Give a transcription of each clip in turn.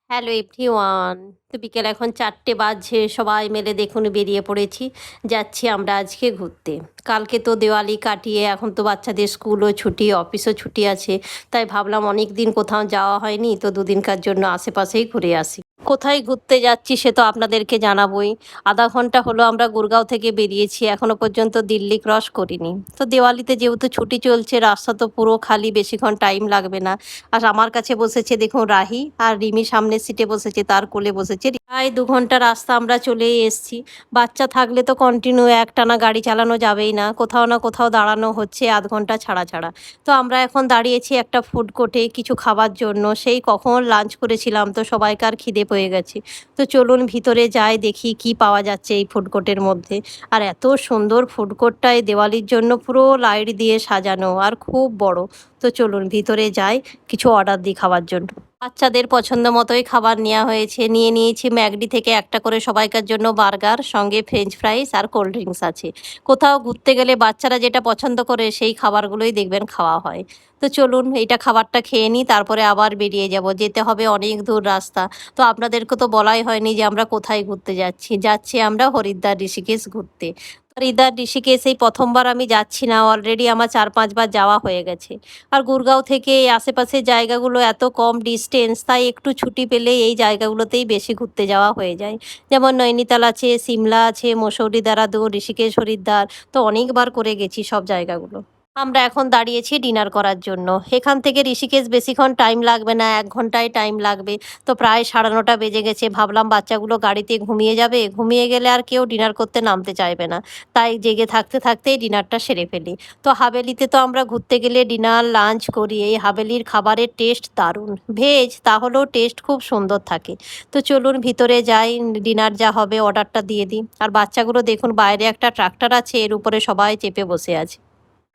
Hello everyone. তো বিকেল এখন 4টে বাজছে, সবাই মিলে দেখুন বেরিয়ে পড়েছি। যাচ্ছি আমরা আজকে ঘুরতে। কালকে তো দেওয়ালি কাটিয়ে এখন তো বাচ্চাদের স্কুলও ছুটি, অফিসও ছুটি আছে। তাই ভাবলাম অনেক দিন কোথাও যাওয়া হয়নি, তো দুদিনকার জন্য আশেপাশেই ঘুরে আসি। কোথায় ঘুরতে যাচ্ছি সে তো আপনাদেরকে জানাবোই। আধা ঘন্টা হলো আমরা গুরগাঁও থেকে বেরিয়েছি, এখনও পর্যন্ত দিল্লি ক্রস করিনি। তো দেওয়ালিতে যেহেতু ছুটি চলছে, রাস্তা তো পুরো খালি, বেশিক্ষণ টাইম লাগবে না। আর আমার কাছে বসেছে দেখুন রাহি, আর রিমি সামনের সিটে বসেছে, তার কোলে বসেছে। প্রায় 2 ঘন্টা রাস্তা আমরা চলেই এসেছি। বাচ্চা থাকলে তো কন্টিনিউ একটানা গাড়ি চালানো যাবেই না, কোথাও না কোথাও দাঁড়ানো হচ্ছে আধ ঘন্টা ছাড়া ছাড়া। তো আমরা এখন দাঁড়িয়েছি একটা ফুড কোর্টে কিছু খাবার জন্য। সেই কখন লাঞ্চ করেছিলাম, তো সবাইকার খিদে পেয়ে গেছে। তো চলুন ভিতরে যাই, দেখি কি পাওয়া যাচ্ছে এই ফুড কোর্টের মধ্যে। আর এত সুন্দর ফুড কোর্টটায় দিওয়ালির জন্য পুরো লাইট দিয়ে সাজানো আর খুব বড়। তো চলুন ভিতরে যাই, কিছু অর্ডার দিই খাবার জন্য। বাচ্চাদের পছন্দ মতোই খাবার নেওয়া হয়েছে। নিয়ে নিয়েছি ম্যাকডি থেকে একটা করে সবাইকার জন্য বার্গার, সঙ্গে ফ্রেঞ্চ ফ্রাইস আর কোল্ড ড্রিঙ্কস আছে। কোথাও ঘুরতে গেলে বাচ্চারা যেটা পছন্দ করে সেই খাবারগুলোই দেখবেন খাওয়া হয়। তো চলুন এইটা খাবারটা খেয়ে নিই, তারপরে আবার বেরিয়ে যাব, যেতে হবে অনেক দূর রাস্তা। তো আপনাদেরকে তো বলাই হয়নি যে আমরা কোথায় ঘুরতে যাচ্ছি আমরা হরিদ্বার ঋষিকেশ ঘুরতে। হরিদ্বার ঋষিকেশ এই প্রথমবার আমি যাচ্ছি না, অলরেডি আমার 4-5 বার যাওয়া হয়ে গেছে। আর গুরগাঁও থেকে এই আশেপাশের জায়গাগুলো এত কম ডিস্টেন্স, তাই একটু ছুটি পেলে এই জায়গাগুলোতেই বেশি ঘুরতে যাওয়া হয়ে যায়। যেমন নৈনিতাল আছে, সিমলা আছে, মসৌরি, দেরাদুন, ঋষিকেশ, হরিদ্বার। তো অনেকবার করে গেছি সব জায়গাগুলো। আমরা এখন দাঁড়িয়েছি ডিনার করার জন্য। এখান থেকে ঋষিকেশ বেশিক্ষণ টাইম লাগবে না, 1 ঘন্টায় টাইম লাগবে। তো প্রায় 9:30 বেজে গেছে, ভাবলাম বাচ্চাগুলো গাড়িতে ঘুমিয়ে যাবে, ঘুমিয়ে গেলে আর কেউ ডিনার করতে নামতে চাইবে না। তাই জেগে থাকতে থাকতেই ডিনারটা সেরে ফেলি। তো হাভেলিতে তো আমরা ঘুরতে গেলে ডিনার লাঞ্চ করি। এই হাভেলির খাবারের টেস্ট দারুণ, ভেজ তাহলেও টেস্ট খুব সুন্দর থাকে। তো চলুন ভিতরে যাই, ডিনার যা হবে অর্ডারটা দিয়ে দিই। আর বাচ্চাগুলো দেখুন, বাইরে একটা ট্রাক্টর আছে, এর উপরে সবাই চেপে বসে আছে।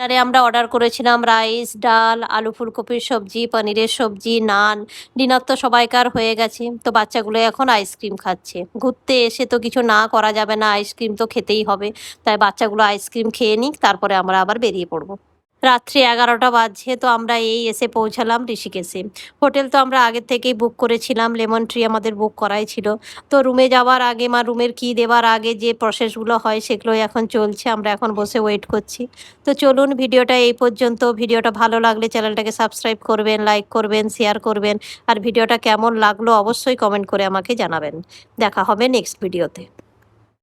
ডিনারে আমরা অর্ডার করেছিলাম রাইস, ডাল, আলু ফুলকপির সবজি, পনিরের সবজি, নান। ডিনার তো সবাইকার হয়ে গেছে। তো বাচ্চাগুলো এখন আইসক্রিম খাচ্ছে। ঘুরতে এসে তো কিছু না করা যাবে না, আইসক্রিম তো খেতেই হবে। তাই বাচ্চাগুলো আইসক্রিম খেয়ে নিক, তারপরে আমরা আবার বেরিয়ে পড়বো। রাত্রি 11টা বাজছে, তো আমরা এই এসে পৌঁছালাম ঋষিকেশে। হোটেল তো আমরা আগের থেকেই বুক করেছিলাম, লেমন ট্রি আমাদের বুক করাই ছিল। তো রুমে যাওয়ার আগে রুমের কি দেওয়ার আগে যে প্রসেসগুলো হয় সেগুলোই এখন চলছে, আমরা এখন বসে ওয়েট করছি। তো চলুন ভিডিওটা এই পর্যন্ত। ভিডিওটা ভালো লাগলে চ্যানেলটাকে সাবস্ক্রাইব করবেন, লাইক করবেন, শেয়ার করবেন। আর ভিডিওটা কেমন লাগলো অবশ্যই কমেন্ট করে আমাকে জানাবেন। দেখা হবে নেক্সট ভিডিওতে।